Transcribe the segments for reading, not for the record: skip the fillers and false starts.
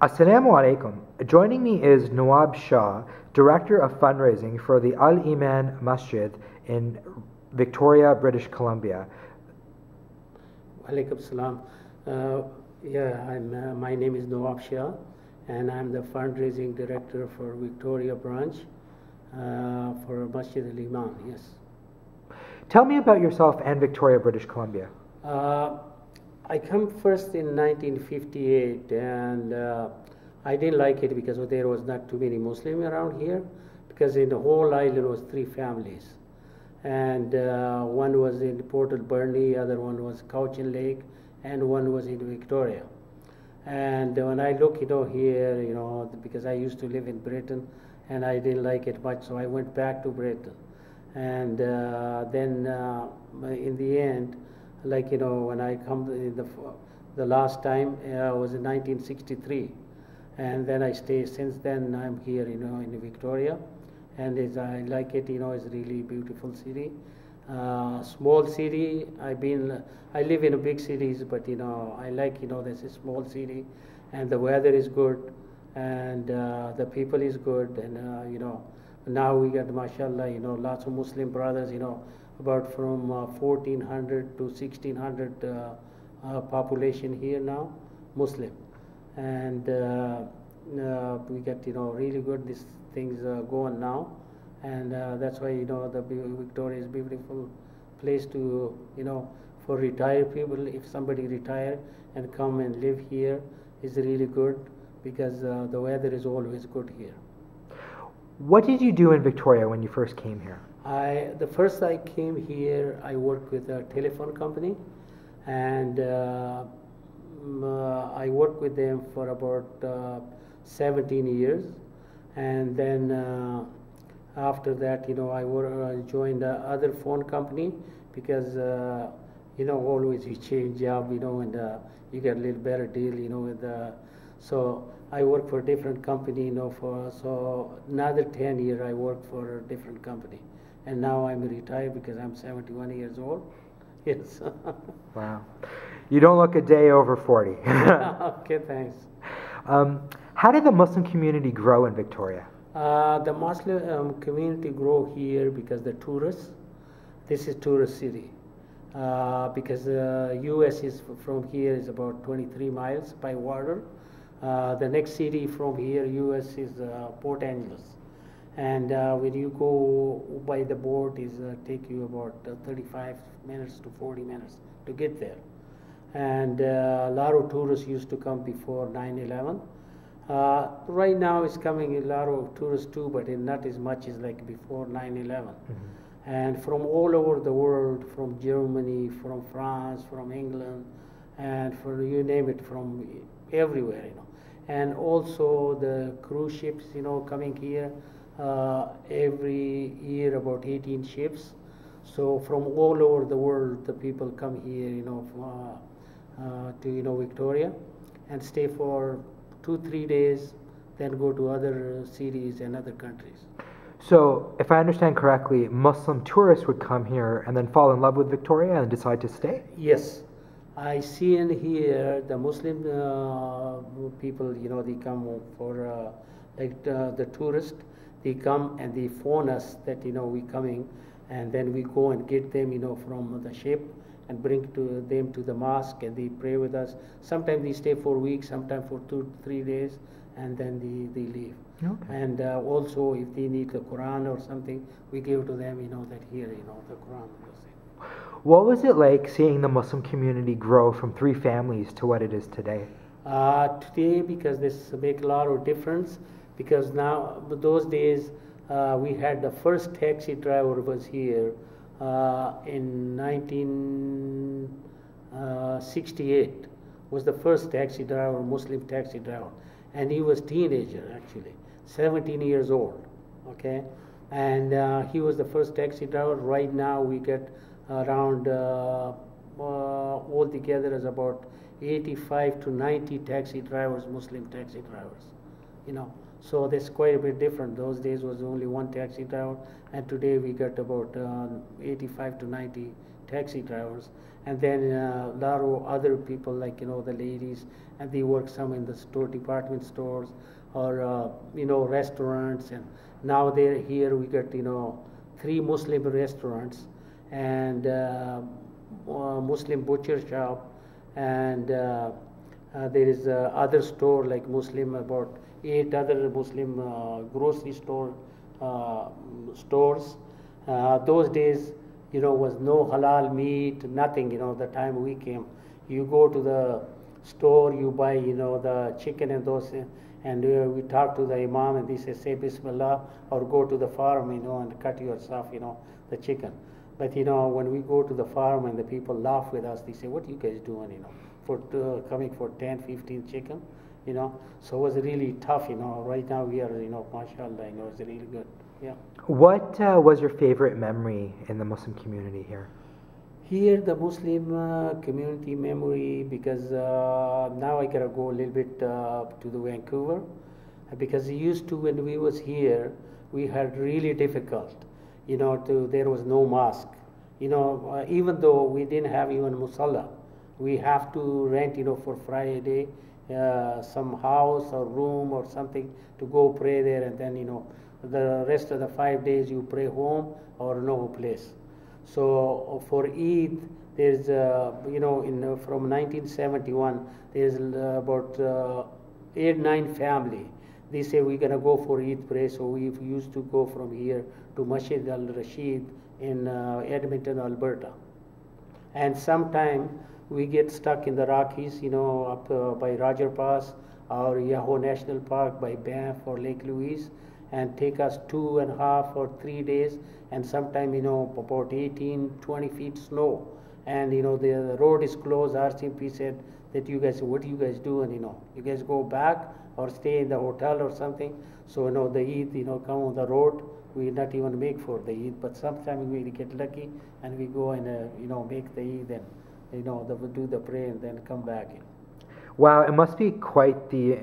Assalamu alaikum. Joining me is Nawab Shah, Director of Fundraising for the Al Iman Masjid in Victoria, British Columbia. Walaikum salam. My name is Nawab Shah, and I'm the fundraising director for Victoria branch for Masjid Al Iman. Yes. Tell me about yourself and Victoria, British Columbia. I come first in 1958, and I didn't like it because there was not too many Muslims around here, because in the whole island was 3 families, and one was in Port Alberni, other one was Cowichan Lake, and one was in Victoria. And when I look, here, because I used to live in Britain, and I didn't like it much, so I went back to Britain, and then in the end, when I come in the last time was in 1963, and then I stay. Since then I'm here, in Victoria, and I like it. It's really beautiful city, small city. I live in big cities, but I like this is small city, and the weather is good, and the people is good, and now we got, mashallah, lots of Muslim brothers, about from 1400 to 1600 population here now, Muslim, and we get really good these things going now, and that's why the Victoria is beautiful place to for retired people. If somebody retire and come and live here, is really good, because the weather is always good here. What did you do in Victoria when you first came here? The first I came here, I worked with a telephone company, and I worked with them for about 17 years, and then after that, I joined other phone company, because always you change job, and you get a little better deal, so I work for a different company, so another 10 years I worked for a different company. And now I'm retired because I'm 71 years old. Yes. Wow. You don't look a day over 40. Okay, thanks. How did the Muslim community grow in Victoria? The Muslim community grow here because the tourists. This is tourist city. Because U.S. is from here is about 23 miles by water. The next city from here, U.S. is Port Angeles. And when you go by the boat, is take you about 35 minutes to 40 minutes to get there. And a lot of tourists used to come before 9/11. Right now it's coming a lot of tourists too, but not as much as like before 9/11. Mm-hmm. And from all over the world, from Germany, from France, from England, and for you name it, from everywhere, And also the cruise ships, coming here. Every year about 18 ships, so from all over the world the people come here, to Victoria, and stay for 2-3 days, then go to other cities and other countries. So, if I understand correctly, Muslim tourists would come here and then fall in love with Victoria and decide to stay? Yes, I see in here the Muslim people, they come for the tourists. They come and they phone us that we coming, and then we go and get them from the ship and bring them to the mosque, and they pray with us. Sometimes they stay for weeks, sometimes for 2-3 days, and then they leave. Okay. And also if they need the Quran or something, we give to them that here the Quran. What was it like seeing the Muslim community grow from 3 families to what it is today? Today, because this make a lot of difference. Because now, those days, we had the first taxi driver was here in 1968. Was the first taxi driver, Muslim taxi driver, and he was teenager actually, 17 years old. Okay, and he was the first taxi driver. Right now, we get around altogether is about 85 to 90 taxi drivers, Muslim taxi drivers. So that's quite a bit different. Those days was only one taxi driver, and today we got about 85 to 90 taxi drivers, and then a lot of other people like the ladies, and they work some in the store, department stores, or restaurants. And now they're here. We got 3 Muslim restaurants, and Muslim butcher shop, and there is other store like Muslim, about 8 other Muslim grocery stores. Those days, was no halal meat, nothing. The time we came, you go to the store, you buy, the chicken and those, and we talk to the imam, and they say Bismillah, or go to the farm, and cut yourself, the chicken. But when we go to the farm and the people laugh with us, they say, "What you guys doing?" For coming for 10, 15 chicken, So it was really tough, Right now we are, mashallah, it's really good. Yeah. What was your favorite memory in the Muslim community here? Here, the Muslim community memory, because now I gotta go a little bit to the Vancouver, because used to, when we was here, we had really difficult, there was no mosque, even though we didn't have even musalla, we have to rent, for Friday, some house or room or something to go pray there, and then, the rest of the 5 days you pray home or no place. So for Eid, there's, from 1971, there's about 8, 9 family. They say we're going to go for Eid prayer, so we used to go from here to Masjid al-Rashid in Edmonton, Alberta. And sometime we get stuck in the Rockies, up by Roger Pass or Yahoo National Park by Banff or Lake Louise, and take us 2.5 or 3 days, and sometime, about 18, 20 feet snow. And, the road is closed. RCMP said that what do you guys do? And, you guys go back or stay in the hotel or something. So, the Eid, come on the road. We not even make for the Eid, but sometimes we get lucky and we go and, make the Eid and, do the prayer and then come back. Wow, it must be quite the,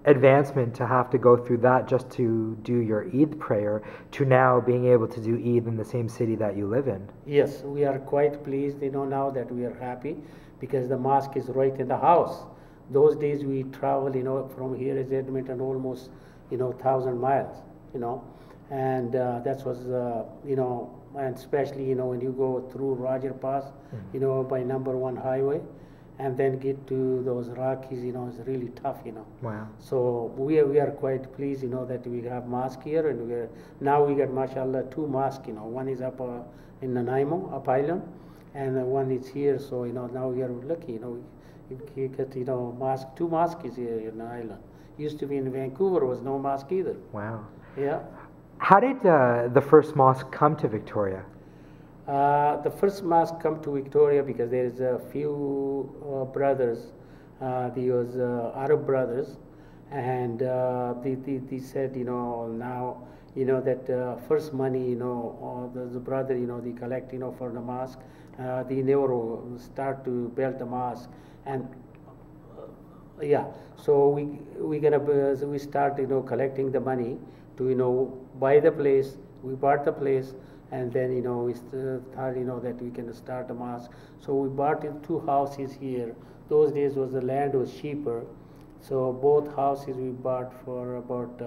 advancement to have to go through that just to do your Eid prayer, to now being able to do Eid in the same city that you live in. Yes, we are quite pleased, now that we are happy, because the mosque is right in the house. Those days we travel, from here is Edmonton almost, 1,000 miles, and that was, and especially, when you go through Roger Pass, by number 1 highway, and then get to those Rockies, it's really tough, Wow. So we are quite pleased, that we have mosque here, and now we got, mashallah, 2 mosques, one is up in Nanaimo, up island, and one is here, so, now we are lucky, we get, mosque, 2 mosques here in the island. Used to be in Vancouver, was no mosque either. Wow. Yeah. How did the first mosque come to Victoria? The first mosque come to Victoria because there is a few brothers, these Arab brothers, and they said, now, that first money, the brother, they collect, for the mosque, they never start to build the mosque, and yeah, so we start, collecting the money to, buy the place. We bought the place. And then, we thought, that we can start a mosque. So we bought 2 houses here. Those days the land was cheaper. So both houses we bought for about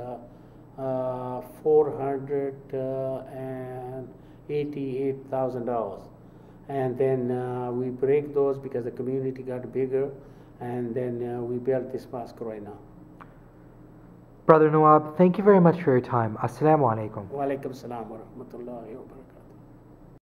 $488,000. And then we break those because the community got bigger. And then we built this mosque right now. Brother Nawab, thank you very much for your time. Assalamu alaikum. Wa alaikum salam wa rahmatullahi wa barakatuh.